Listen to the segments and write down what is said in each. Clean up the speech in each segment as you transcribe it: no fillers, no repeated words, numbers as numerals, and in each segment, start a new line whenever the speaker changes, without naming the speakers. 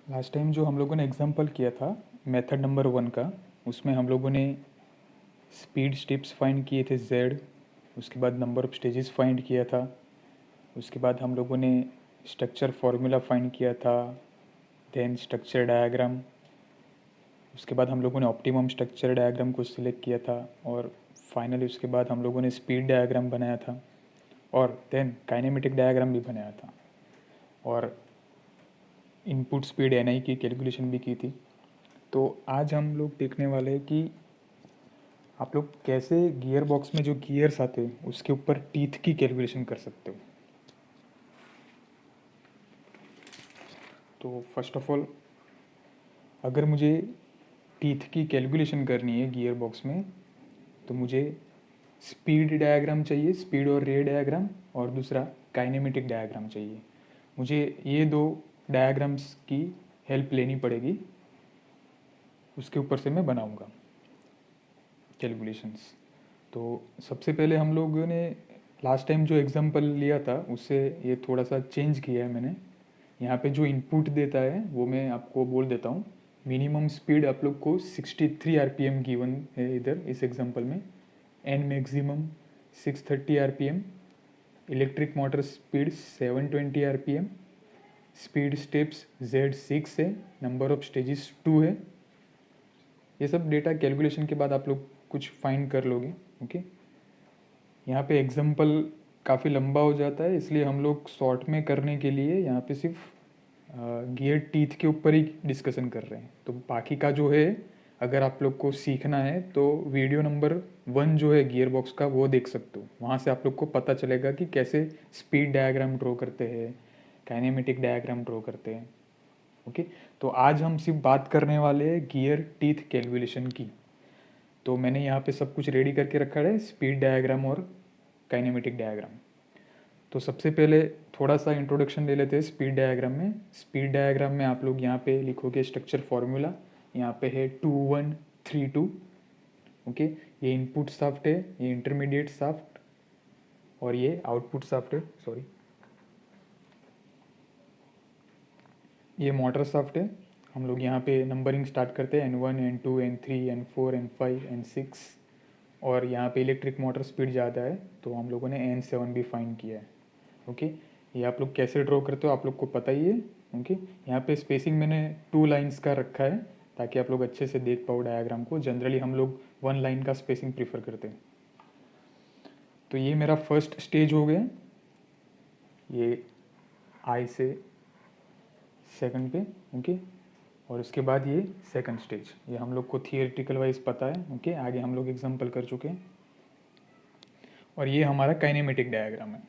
Last time जो हम लोगों ने एग्जाम्पल किया था मेथड नंबर 1 का, उसमें हम लोगों ने स्पीड स्टेप्स फाइंड किए थे z, उसके बाद नंबर ऑफ स्टेजेस फाइंड किया था, उसके बाद हम लोगों ने स्ट्रक्चर फार्मूला फाइंड किया था, देन स्ट्रक्चर डायग्राम, उसके बाद हम लोगों ने ऑप्टिमम स्ट्रक्चर डायग्राम को सिलेक्ट किया था, और फाइनली उसके बाद हम लोगों ने स्पीड डायग्राम बनाया था, और देन काइनेमेटिक डायग्राम भी बनाया था, और इनपुट स्पीड एन की कैलकुलेशन भी की थी। तो आज हम लोग देखने वाले हैं कि आप लोग कैसे गियर बॉक्स में जो गियर्स आते हैं उसके ऊपर टीथ की कैलकुलेशन कर सकते हो। तो फर्स्ट ऑफ ऑल, अगर मुझे टीथ की कैलकुलेशन करनी है गियर बॉक्स में, तो मुझे स्पीड डायग्राम चाहिए, स्पीड और रेट डायग्राम, और दूसरा काइनेमेटिक डायग्राम चाहिए। मुझे ये दो डायग्राम्स की हेल्प लेनी पड़ेगी, उसके ऊपर से मैं बनाऊंगा कैलकुलेशंस। तो सबसे पहले हम लोगों ने लास्ट टाइम जो एग्जांपल लिया था उससे ये थोड़ा सा चेंज किया है मैंने। यहाँ पे जो इनपुट देता है वो मैं आपको बोल देता हूँ। मिनिमम स्पीड आप लोग को 63 आरपीएम गिवन है इधर इस एग्जांपल में, and maximum 630 RPM, electric motor speed 720 RPM, speed steps Z6 है, नंबर ऑफ स्टेजेस 2 है। ये सब डेटा कैलकुलेशन के बाद आप लोग कुछ फाइंड कर लोगे। ओके, यहाँ पे एग्जाम्पल काफ़ी लंबा हो जाता है, इसलिए हम लोग शॉर्ट में करने के लिए यहाँ पे सिर्फ गियर टीथ के ऊपर ही डिस्कशन कर रहे हैं। तो बाकी का जो है, अगर आप लोग को सीखना है तो वीडियो नंबर 1 जो है गियर बॉक्स का वो देख सकते हो। वहाँ से आप लोग को पता चलेगा कि कैसे स्पीड डायग्राम ड्रॉ करते हैं, काइनेमेटिक डायग्राम ड्रॉ करते हैं। ओके, तो आज हम सिर्फ बात करने वाले हैं गियर टीथ कैलकुलेशन की। तो मैंने यहाँ पे सब कुछ रेडी करके रखा है, स्पीड डायग्राम और काइनेमेटिक डायग्राम। तो सबसे पहले थोड़ा सा इंट्रोडक्शन ले लेते हैं स्पीड डायग्राम में। स्पीड डायग्राम में आप लोग यहाँ पे लिखोगे स्ट्रक्चर फॉर्मूला, यहाँ पे है 2132। ओके, ये इनपुट शाफ्ट है, ये इंटरमीडिएट शाफ्ट, और ये आउटपुट शाफ्ट है, सॉरी, ये मोटर शाफ्ट है। हम लोग यहाँ पे नंबरिंग स्टार्ट करते हैं N1 N2 N3 N4 N5 N6, और यहाँ पे इलेक्ट्रिक मोटर स्पीड ज़्यादा है तो हम लोगों ने N7 भी फाइंड किया है। ओके, ये आप लोग कैसे ड्रॉ करते हो आप लोग को पता ही है। ओके, यहाँ पे स्पेसिंग मैंने 2 लाइन्स का रखा है ताकि आप लोग अच्छे से देख पाओ डायग्राम को। जनरली हम लोग 1 लाइन का स्पेसिंग प्रीफर करते हैं। तो ये मेरा फर्स्ट स्टेज हो गया, ये आई से सेकंड पे। ओके, और उसके बाद ये सेकंड स्टेज, ये हम लोग को थियोरेटिकल वाइज पता है। ओके, आगे हम लोग एग्जांपल कर चुके हैं। और ये हमारा काइनेमेटिक डायग्राम है।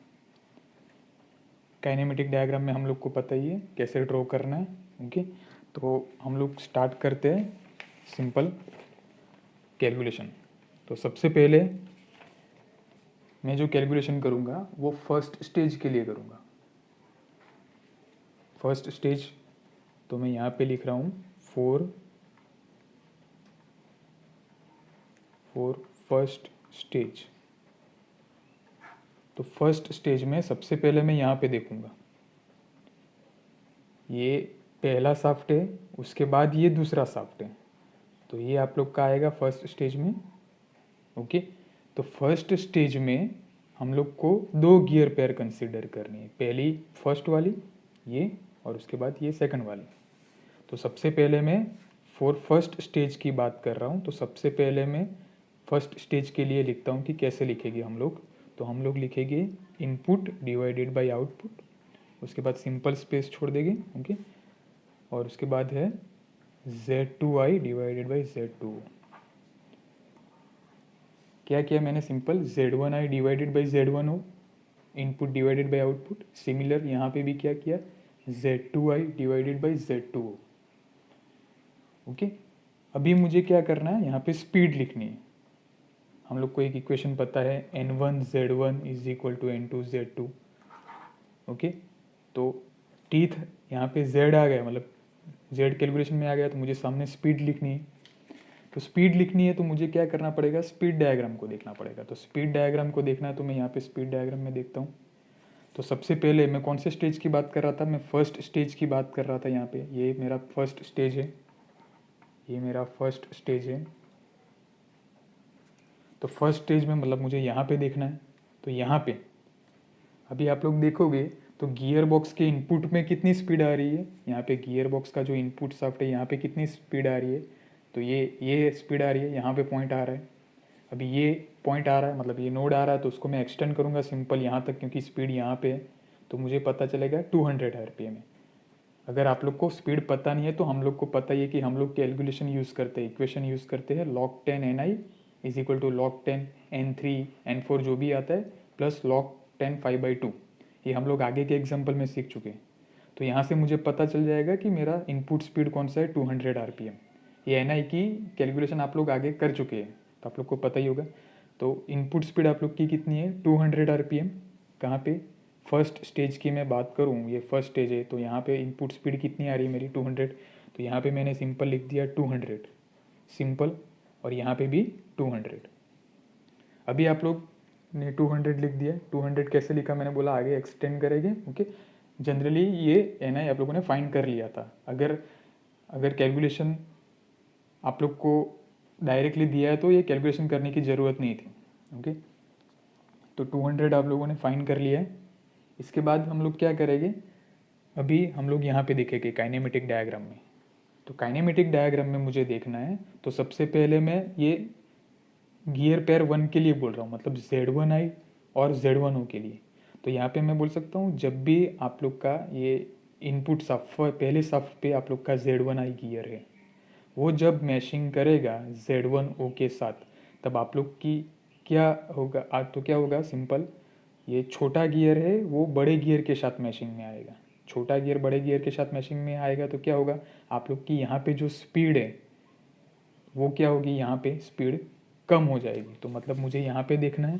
काइनेमेटिक डायग्राम में हम लोग को पता ही है कैसे ड्रॉ करना है। ओके, तो हम लोग स्टार्ट करते हैं सिंपल कैलकुलेशन। तो सबसे पहले मैं जो कैलकुलेशन करूँगा वो फर्स्ट स्टेज के लिए करूँगा। फर्स्ट स्टेज तो मैं यहाँ पे लिख रहा हूँ फॉर फर्स्ट स्टेज। तो फर्स्ट स्टेज में सबसे पहले मैं यहाँ पे देखूँगा, ये पहला शाफ्ट है, उसके बाद ये दूसरा शाफ्ट है, तो ये आप लोग का आएगा फर्स्ट स्टेज में। ओके, तो फर्स्ट स्टेज में हम लोग को 2 गियर पेयर कंसीडर करनी है, पहली फर्स्ट वाली ये, और उसके बाद ये सेकंड वाली। तो सबसे पहले मैं फॉर फर्स्ट स्टेज की बात कर रहा हूँ, तो सबसे पहले मैं फर्स्ट स्टेज के लिए लिखता हूँ कि कैसे लिखेंगे हम लोग। तो हम लोग लिखेंगे इनपुट डिवाइडेड बाय आउटपुट, उसके बाद सिंपल स्पेस छोड़ देंगे। ओके, और उसके बाद है Z2i डिवाइडेड बाई Z2। क्या किया मैंने, simple Z1i divided by Z1o, input divided by output. Similar यहाँ पे भी क्या किया, Z2i divided by Z2o। Okay, अभी मुझे क्या करना है, यहाँ पे स्पीड लिखनी है। हम लोग को एक इक्वेशन पता है N1 Z1 is equal to N2 Z2। Okay, तो टीथ यहाँ पे Z आ गया, मतलब Z कैलकुलेशन में आ गया, तो मुझे सामने स्पीड लिखनी है। तो स्पीड लिखनी है तो मुझे क्या करना पड़ेगा, स्पीड डायग्राम को देखना पड़ेगा। तो स्पीड डायग्राम को देखना है तो मैं यहाँ पे स्पीड डायग्राम में देखता हूँ। तो सबसे पहले मैं कौन से स्टेज की बात कर रहा था, मैं फर्स्ट स्टेज की बात कर रहा था। यहाँ पे ये मेरा फर्स्ट स्टेज है, ये मेरा फर्स्ट स्टेज है। तो फर्स्ट स्टेज में मतलब मुझे यहाँ पे देखना है। तो यहाँ पे अभी आप लोग देखोगे तो गियर बॉक्स के इनपुट में कितनी स्पीड आ रही है, यहाँ पे गियर बॉक्स का जो इनपुट शाफ्ट है यहाँ पे कितनी स्पीड आ रही है, तो ये स्पीड आ रही है, यहाँ पे पॉइंट आ रहा है। अभी ये पॉइंट आ रहा है मतलब ये नोड आ रहा है, तो उसको मैं एक्सटेंड करूँगा सिंपल यहाँ तक, क्योंकि स्पीड यहाँ पे है, तो मुझे पता चलेगा 200 आरपीएम है। अगर आप लोग को स्पीड पता नहीं है तो हम लोग को पता ही है कि हम लोग कैलकुलेशन यूज़ करते हैं, इक्वेशन यूज़ करते हैं, log 10 ni is equal to log 10 n3 n4 जो भी आता है प्लस log 10 5/2। ये हम लोग आगे के एग्जाम्पल में सीख चुके हैं। तो यहाँ से मुझे पता चल जाएगा कि मेरा इनपुट स्पीड कौन सा है, 200 आरपीएम। ये ni की कैलकुलेशन आप लोग आगे कर चुके हैं, तो आप लोग को पता ही होगा। तो इनपुट स्पीड आप लोग की कितनी है, 200 आरपीएम। कहाँ पे, फर्स्ट स्टेज की मैं बात करूँ, ये फर्स्ट स्टेज है, तो यहाँ पे इनपुट स्पीड कितनी आ रही है मेरी, 200। तो यहाँ पे मैंने सिंपल लिख दिया 200 सिंपल, और यहाँ पे भी 200। अभी आप लोग ने 200 लिख दिया। 200 कैसे लिखा मैंने बोला आगे एक्सटेंड करेंगे, ओके। जनरली ये एन आई आप लोगों ने फाइंड कर लिया था। अगर कैलकुलेशन आप लोग को डायरेक्टली दिया है तो ये कैलकुलेशन करने की ज़रूरत नहीं थी, ओके। तो 200 आप लोगों ने फाइंड कर लिया है। इसके बाद हम लोग क्या करेंगे, अभी हम लोग यहाँ पे देखेंगे काइनेमेटिक डायग्राम में। तो काइनेमेटिक डायग्राम में मुझे देखना है, तो सबसे पहले मैं ये गियर पेयर 1 के लिए बोल रहा हूँ, मतलब Z1i और Z1o के लिए। तो यहाँ पे मैं बोल सकता हूँ जब भी आप लोग का ये इनपुट शाफ्ट, पहले शाफ्ट पे आप लोग का Z1i गियर है, वो जब मैशिंग करेगा Z1o के साथ, तब आप लोग की क्या होगा, तो क्या होगा, सिंपल ये छोटा गियर है वो बड़े गियर के साथ मैशिंग में आएगा। छोटा गियर बड़े गियर के साथ मैशिंग में आएगा तो क्या होगा, आप लोग की यहाँ पे जो स्पीड है वो क्या होगी, यहाँ पे स्पीड कम हो जाएगी। तो मतलब मुझे यहाँ पे देखना है,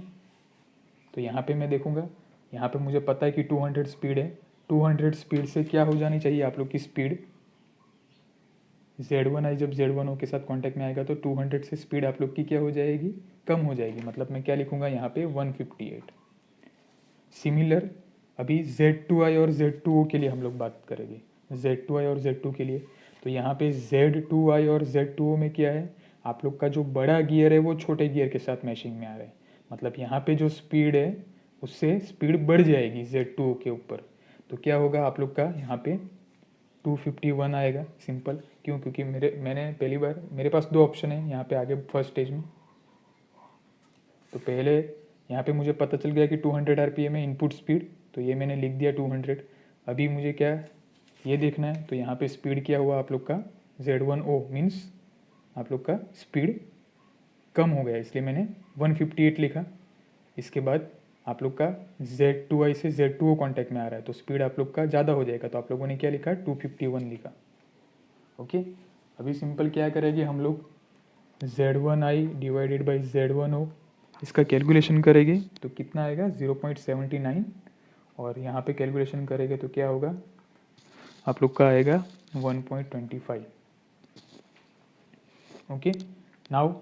तो यहाँ पे मैं देखूँगा, यहाँ पे मुझे पता है कि 200 स्पीड है। 200 स्पीड से क्या हो जानी चाहिए आप लोग की स्पीड, Z1i जब Z1o के साथ कांटेक्ट में आएगा तो 200 से स्पीड आप लोग की क्या हो जाएगी, कम हो जाएगी। मतलब मैं क्या लिखूँगा यहाँ पे 158। सिमिलर अभी Z2i और Z2o के लिए हम लोग बात करेंगे, Z2i और Z2 के लिए। तो यहाँ पे Z2i और Z2o में क्या है, आप लोग का जो बड़ा गियर है वो छोटे गियर के साथ मैशिंग में आ रहा है। मतलब यहाँ पे जो स्पीड है उससे स्पीड बढ़ जाएगी Z2o के ऊपर। तो क्या होगा आप लोग का यहाँ पे 251 आएगा सिंपल। क्यों, क्योंकि मैंने पहली बार, मेरे पास दो ऑप्शन है यहाँ पे आगे फर्स्ट स्टेज में। तो पहले यहाँ पे मुझे पता चल गया कि 200 आरपीएम है इनपुट स्पीड, तो ये मैंने लिख दिया 200। अभी मुझे क्या ये देखना है, तो यहाँ पे स्पीड क्या हुआ आप लोग का, Z1o मीन्स आप लोग का स्पीड कम हो गया, इसलिए मैंने 158 लिखा। इसके बाद आप लोग का Z2i से Z2o कॉन्टैक्ट में आ रहा है तो स्पीड आप लोग का ज़्यादा हो जाएगा, तो आप लोगों ने क्या लिखा, 251 लिखा, ओके। अभी सिंपल क्या करेंगे हम लोग, Z1i डिवाइडेड बाई Z1o इसका कैलकुलेशन करेंगे तो कितना आएगा 0.79, और यहाँ पे कैलकुलेशन करेंगे तो क्या होगा आप लोग का आएगा 1.25, ओके। नाउ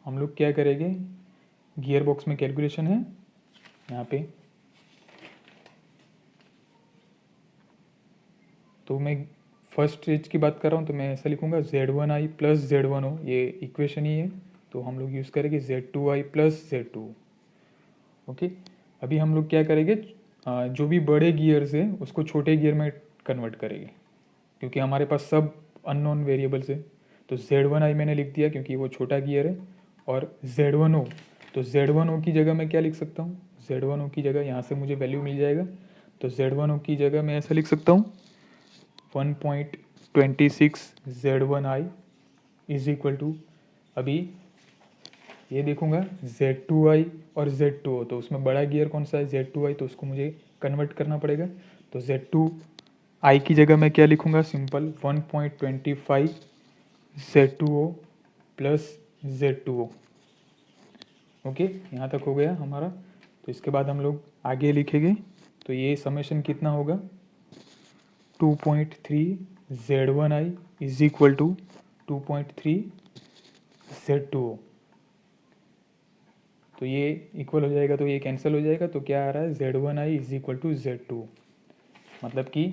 हम लोग क्या करेंगे, गियर बॉक्स में कैलकुलेशन है यहाँ पे, तो मैं फर्स्ट स्टेज की बात कर रहा हूँ तो मैं ऐसा लिखूँगा Z1i प्लस Z1o, ये इक्वेशन ही है, तो हम लोग यूज़ करेंगे Z2i प्लस Z2o, ओके। अभी हम लोग क्या करेंगे, जो भी बड़े गियर्स है उसको छोटे गियर में कन्वर्ट करेंगे, क्योंकि हमारे पास सब अननोन वेरिएबल्स है। तो Z1i मैंने लिख दिया क्योंकि वो छोटा गियर है, और Z1o, तो Z1o की जगह मैं क्या लिख सकता हूँ, Z1o की जगह यहाँ से मुझे वैल्यू मिल जाएगा, तो Z1o की जगह मैं ऐसा लिख सकता हूँ 1.26 Z1i इज इक्वल टू, अभी ये देखूंगा Z2i और Z2o, तो उसमें बड़ा गियर कौन सा है Z2i, तो उसको मुझे कन्वर्ट करना पड़ेगा। तो Z2i की जगह मैं क्या लिखूंगा, simple 1.25 Z2o plus Z2o, okay. यहाँ तक हो गया हमारा। तो इसके बाद हम लोग आगे लिखेंगे, तो ये समेशन कितना होगा, 2.3 Z1i is equal to 2.3 Z2o, तो ये इक्वल हो जाएगा, तो ये कैंसिल हो जाएगा, तो क्या आ रहा है Z1i is equal to Z2, मतलब कि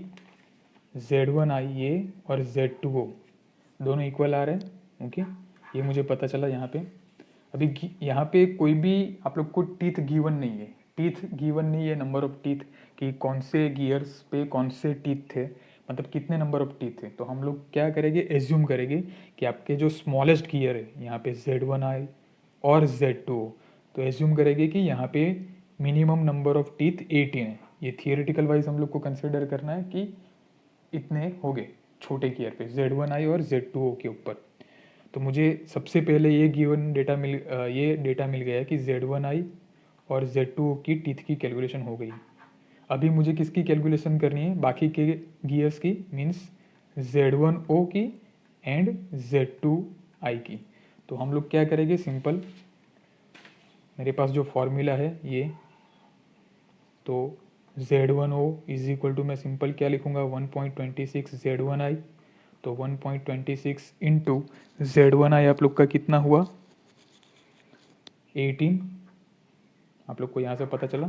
Z1ia और Z2o दोनों इक्वल आ रहे हैं। ओके, ये मुझे पता चला यहाँ पे। अभी यहाँ पे कोई भी आप लोग को टीथ गिवन नहीं है, टीथ गिवन नहीं है, नंबर ऑफ टीथ कि कौन से गियर्स पे कौन से टीथ थे, मतलब कितने नंबर ऑफ टीथ थे। तो हम लोग क्या करेंगे, एज्यूम करेंगे कि आपके जो स्मॉलेस्ट गियर है यहाँ पे Z1i और Z2o, तो एज्यूम करेंगे कि यहाँ पे मिनिमम नंबर ऑफ टीथ 18 है। ये थियोरेटिकल वाइज हम लोग को कंसिडर करना है कि इतने हो गए छोटे गियर पे Z1i और Z2o के ऊपर। तो मुझे सबसे पहले ये गिवन डेटा मिल गया कि Z1i और Z2o की टीथ की कैलकुलेशन हो गई। अभी मुझे किसकी कैलकुलेशन करनी है, बाकी के गियर्स की, मीन्स Z1o की एंड Z2i की। तो हम लोग क्या करेंगे, सिंपल, मेरे पास जो फॉर्मूला है ये, तो Z1o इज इक्वल टू, मैं सिंपल क्या लिखूंगा, 1.26 Z1i, तो 1.26 इंटू Z1i आप लोग का कितना हुआ 18, आप लोग को यहाँ से पता चला,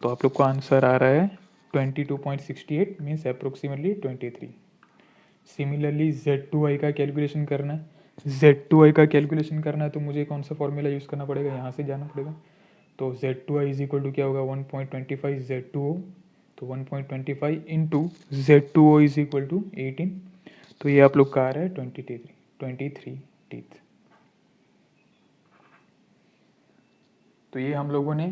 तो आप लोग को आंसर आ रहा है 22.68 मीन्स अप्रोक्सीमेटली 23। सिमिलरली Z2i का कैलकुलेशन करना है, Z2i का कैलकुलेशन करना है तो मुझे कौन सा फॉर्मूला यूज़ करना पड़ेगा, यहाँ से जाना पड़ेगा। तो Z2i इज इक्वल टू क्या होगा 1.25 Z2o, तो 1.25 into Z2o is equal to 18, तो ये आप लोग का आ रहा है 23 टीथ। तो ये हम लोगों ने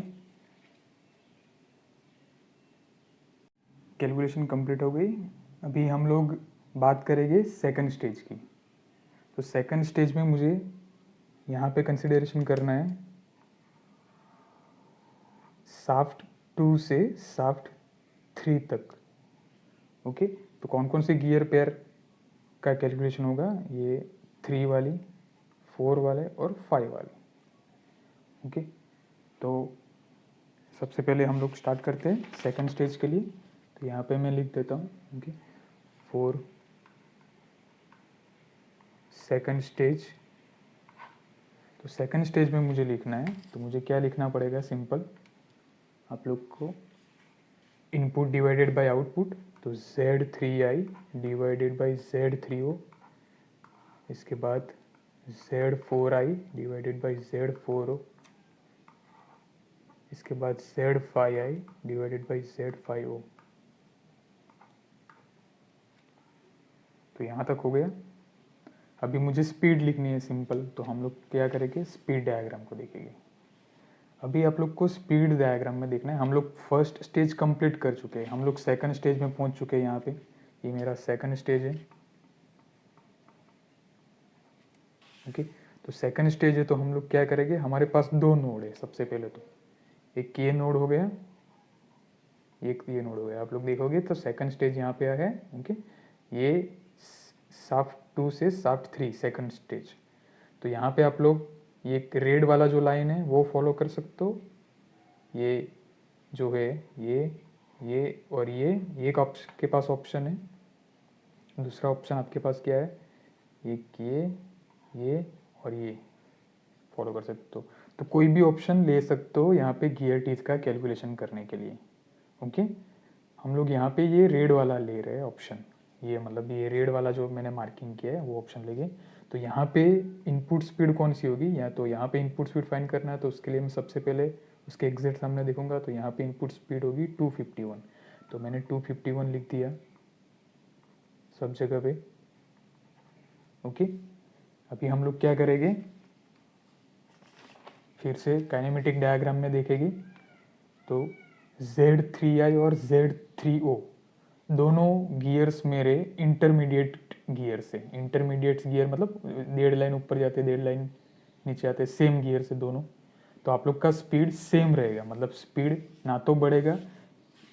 कैलकुलेशन कंप्लीट हो गई। अभी हम लोग बात करेंगे सेकंड स्टेज की। तो सेकंड स्टेज में मुझे यहाँ पे कंसिडरेशन करना है शाफ्ट 2 से शाफ्ट 3 तक। ओके, तो कौन कौन से गियर पेयर का कैलकुलेशन होगा, ये 3 वाली, 4 वाले और 5 वाले। ओके, तो सबसे पहले हम लोग स्टार्ट करते हैं सेकंड स्टेज के लिए। तो यहाँ पे मैं लिख देता हूँ ओके, 4 सेकंड स्टेज। तो सेकंड स्टेज में मुझे लिखना है, तो मुझे क्या लिखना पड़ेगा, सिंपल, आप लोग को इनपुट डिवाइडेड बाय आउटपुट, तो Z3i डिवाइडेड बाय Z3o, इसके बाद Z4i डिवाइडेड बाय Z4o, इसके बाद Z5i डिवाइडेड बाय Z5o। तो यहाँ तक हो गया। अभी मुझे स्पीड लिखनी है सिंपल, तो हम लोग क्या करेंगे, स्पीड डायग्राम को देखेंगे। अभी आप लोग को स्पीड डायग्राम में देखना है, हम लोग फर्स्ट स्टेज कंप्लीट कर चुके हैं, हम लोग सेकंड स्टेज में पहुंच चुके हैं। यहाँ पे ये मेरा सेकंड स्टेज है। ओके, तो सेकंड स्टेज है, तो हम लोग क्या करेंगे, हमारे पास 2 नोड है। सबसे पहले तो एक ये नोड हो गया, एक ये नोड हो गया। आप लोग देखोगे तो सेकंड स्टेज यहाँ पे है। ओके, ये शाफ्ट 2 से शाफ्ट 3 सेकंड स्टेज। तो यहाँ पे आप लोग ये रेड वाला जो लाइन है वो फॉलो कर सकते हो। ये जो है ये और ये एक आपके पास ऑप्शन है। दूसरा ऑप्शन आपके पास क्या है, ये और ये फॉलो कर सकते हो। तो कोई भी ऑप्शन ले सकते हो यहाँ पे गियर टीथ का कैलकुलेशन करने के लिए। ओके, हम लोग यहाँ पे ये रेड वाला ले रहे हैं ऑप्शन, ये मतलब ये रेड वाला जो मैंने मार्किंग किया है वो ऑप्शन लेंगे। तो यहाँ पे इनपुट स्पीड कौन सी होगी, या तो यहाँ पे इनपुट स्पीड फाइंड करना है, तो उसके लिए मैं सबसे पहले उसके एग्जैक्ट सामने देखूंगा। तो यहाँ पे इनपुट स्पीड होगी 251, तो मैंने 251 लिख दिया सब जगह पे। ओके, अभी हम लोग क्या करेंगे, फिर से काइनेमेटिक डायग्राम में देखेंगे। तो Z3i और Z3o दोनों गियर्स मेरे इंटरमीडिएट गियर्स है। इंटरमीडिएट गियर मतलब 1.5 लाइन ऊपर जाते 1.5 लाइन नीचे आते, सेम गियर से दोनों। तो आप लोग का स्पीड सेम रहेगा, मतलब स्पीड ना तो बढ़ेगा,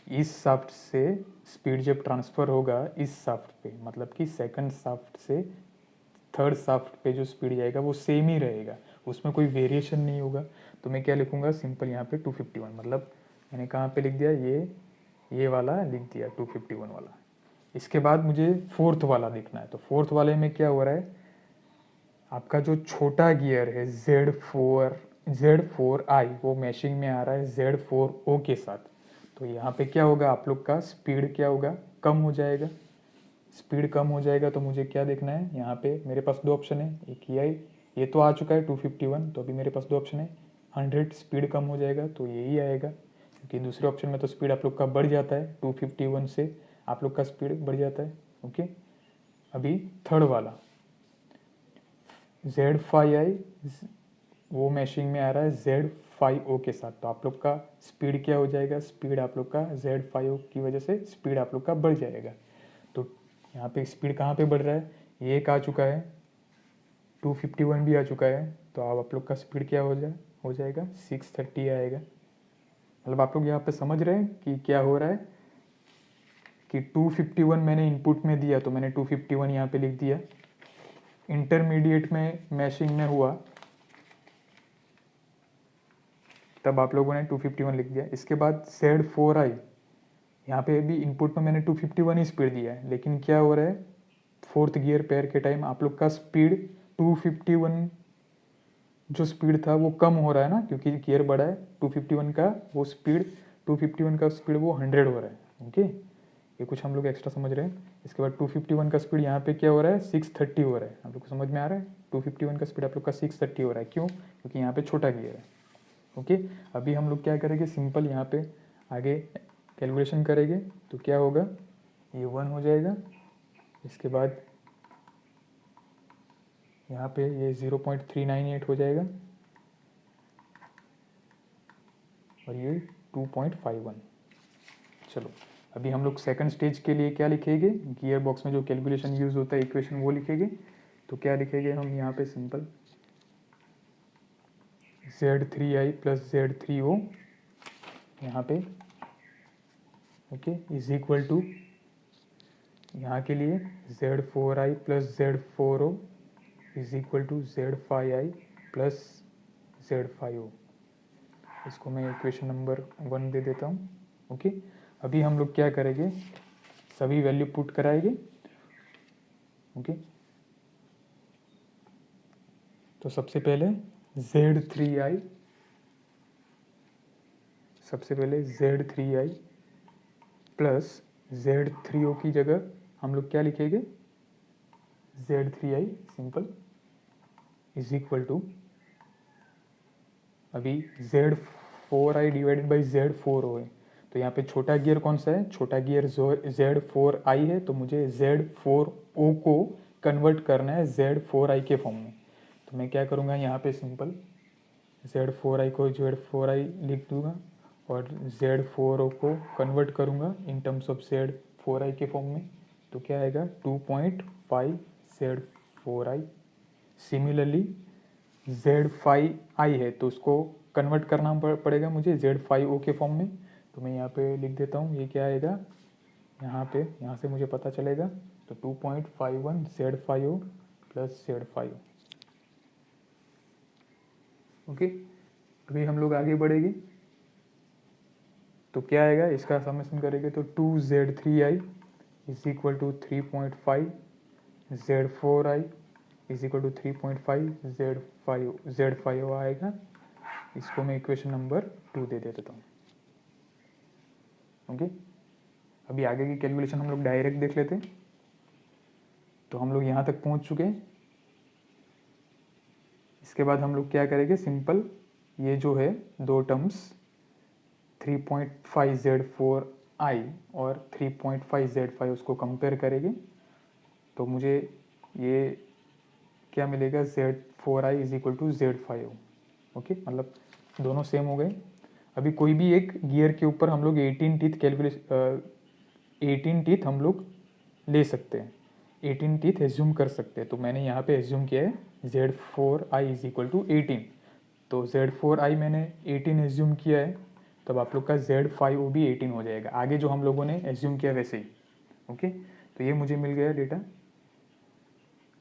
इस शाफ्ट से स्पीड जब ट्रांसफ़र होगा इस शाफ्ट पे, मतलब कि सेकंड शाफ्ट से थर्ड शाफ्ट पे जो स्पीड जाएगा वो सेम ही रहेगा, उसमें कोई वेरिएशन नहीं होगा। तो मैं क्या लिखूंगा, सिंपल यहाँ पे 251, मतलब मैंने कहाँ पे लिख दिया, ये वाला लिख दिया 251 वाला। इसके बाद मुझे फोर्थ वाला देखना है। तो फोर्थ वाले में क्या हो रहा है, आपका जो छोटा गियर है Z4 Z4i वो मैशिंग में आ रहा है Z4o के साथ, तो यहाँ पे क्या होगा, आप लोग का स्पीड क्या होगा, कम हो जाएगा। स्पीड कम हो जाएगा तो मुझे क्या देखना है, यहाँ पे मेरे पास दो ऑप्शन है, एक ये तो आ चुका है 251, तो अभी मेरे पास दो ऑप्शन है, 100 स्पीड कम हो जाएगा तो यही आएगा, क्योंकि दूसरे ऑप्शन में तो स्पीड आप लोग का बढ़ जाता है, 251 से आप लोग का स्पीड बढ़ जाता है। ओके, अभी थर्ड वाला Z5i वो मैशिंग में आ रहा है Z5o के साथ, तो आप लोग का स्पीड क्या हो जाएगा, स्पीड आप लोग का Z5o की वजह से स्पीड आप लोग का बढ़ जाएगा। तो यहाँ पे स्पीड कहाँ पे बढ़ रहा है, ये एक आ चुका है, 251 भी आ चुका है, तो अब आप लोग का स्पीड क्या हो जाएगा 630 आएगा। मतलब आप लोग यहाँ पे समझ रहे हैं कि क्या हो रहा है, कि 251 मैंने इनपुट में दिया तो मैंने 251 यहाँ पे लिख दिया, इंटरमीडिएट में मैशिंग में हुआ तब आप लोगों ने 251 लिख दिया। इसके बाद Z4i, यहाँ पे भी इनपुट में मैंने 251 ही स्पीड दिया है, लेकिन क्या हो रहा है, फोर्थ गियर पेयर के टाइम आप लोग का स्पीड 251 जो स्पीड था वो कम हो रहा है ना, क्योंकि गियर बढ़ा है, 251 का वो स्पीड 251 का स्पीड वो 100 हो रहा है। ओके, ये कुछ हम लोग एक्स्ट्रा समझ रहे हैं। इसके बाद 251 का स्पीड यहाँ पे क्या हो रहा है, 630 हो रहा है। आप लोग को समझ में आ रहा है, 251 का स्पीड आप लोग का 630 हो रहा है, क्यों, क्योंकि यहाँ पे छोटा गियर है। ओके, अभी हम लोग क्या करेंगे, सिंपल यहाँ पे आगे कैलकुलेशन करेंगे, तो क्या होगा, ये 1 हो जाएगा, इसके बाद यहाँ पे ये 0.398 हो जाएगा, और ये 2.51। चलो अभी हम लोग सेकंड स्टेज के लिए क्या लिखेंगे, गियर बॉक्स में जो कैलकुलेशन यूज होता है इक्वेशन वो लिखेंगे। तो क्या लिखेंगे हम यहाँ पे, सिंपल Z3i प्लस Z3o यहाँ पे, ओके, इज इक्वल टू यहाँ के लिए Z4i plus Z4o is equal to Z5i plus Z5o। इसको मैं इक्वेशन नंबर 1 दे देता हूँ। ओके, अभी हम लोग क्या करेंगे, सभी वैल्यू पुट कराएंगे। ओके, तो सबसे पहले Z3i, प्लस Z3o की जगह हम लोग क्या लिखेंगे, Z3i simple is equal to, अभी Z4i डिवाइडेड बाई Z4o है, तो यहाँ पे छोटा गियर कौन सा है, छोटा गियर Z4i है, तो मुझे Z4o को कन्वर्ट करना है Z4i के फॉर्म में। तो मैं क्या करूँगा, यहाँ पे सिंपल Z4i को Z4i लिख दूंगा और Z4o को कन्वर्ट करूँगा इन टर्म्स ऑफ Z4i के फॉर्म में, तो क्या आएगा 2.5 Z4i। सिमिलरली Z5i है, तो उसको कन्वर्ट करना पड़ेगा मुझे Z5o के फॉर्म में, तो मैं यहाँ पे लिख देता हूँ, ये क्या आएगा, यहाँ से मुझे पता चलेगा, तो 2.51 Z5o प्लस Z5o। ओके, अभी हम लोग आगे बढ़ेंगे, तो क्या आएगा, इसका समेशन करेंगे तो 2Z3i is equal to 3.5 Z4i is equal to 3.5 Z5o आएगा। इसको मैं इक्वेशन नंबर 2 दे देता हूँ। ओके, अभी आगे की कैलकुलेशन हम लोग डायरेक्ट देख लेते हैं। तो हम लोग यहाँ तक पहुँच चुके हैं। इसके बाद हम लोग क्या करेंगे, सिंपल ये जो है दो टर्म्स 3.5 Z4i और 3.5 Z5 उसको कंपेयर करेंगे, तो मुझे ये क्या मिलेगा, Z4i is equal to Z5o। Okay, मतलब दोनों सेम हो गए। अभी कोई भी एक गियर के ऊपर हम लोग 18 टीथ हम लोग ले सकते हैं, 18 टीथ एज्यूम कर सकते हैं। तो मैंने यहाँ पे एज्यूम किया है Z4i इज इक्वल टू 18, तो Z4i मैंने 18 एज्यूम किया है, तब आप लोग का Z5o भी 18 हो जाएगा, आगे जो हम लोगों ने एज्यूम किया वैसे ही। ओके, तो ये मुझे मिल गया डेटा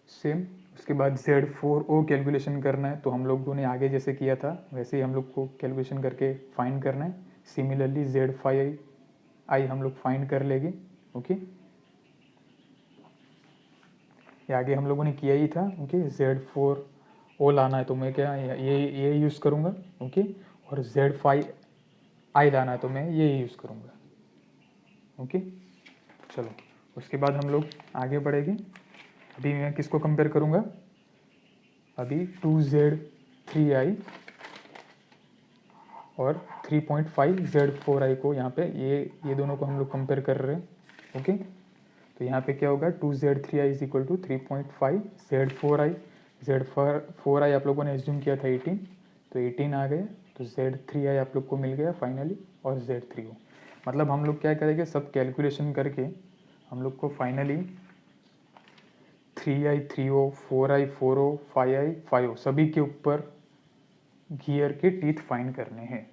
सेम। उसके बाद Z4o कैलकुलेशन करना है, तो हम लोगों ने आगे जैसे किया था वैसे ही हम लोग को कैलकुलेशन करके फाइंड करना है। सिमिलरली Z5i हम लोग फाइंड कर लेंगे। ओके, ये आगे हम लोगों ने किया ही था। ओके, Z4 ओ लाना है तो मैं क्या ये यूज़ करूँगा, ओके। और Z5I लाना है तो मैं ये यूज़ करूँगा, ओके। चलो उसके बाद हम लोग आगे बढ़ेंगे। अभी मैं किसको कंपेयर करूँगा, अभी 2Z3I और 3.5 Z4I को यहाँ पे ये दोनों को हम लोग कंपेयर कर रहे हैं, ओके। तो यहाँ पे क्या होगा, 2Z3I is equal to 3.5 Z4I। Z4I आप लोगों ने एज्यूम किया था 18, तो 18 आ गया, तो Z3I आप लोग को मिल गया फाइनली, और Z3O। मतलब हम लोग क्या करेंगे, सब कैलकुलेशन करके हम लोग को finally 3I 3O 4I 4O 5I 5O सभी के ऊपर गियर के टीथ फाइंड करने हैं।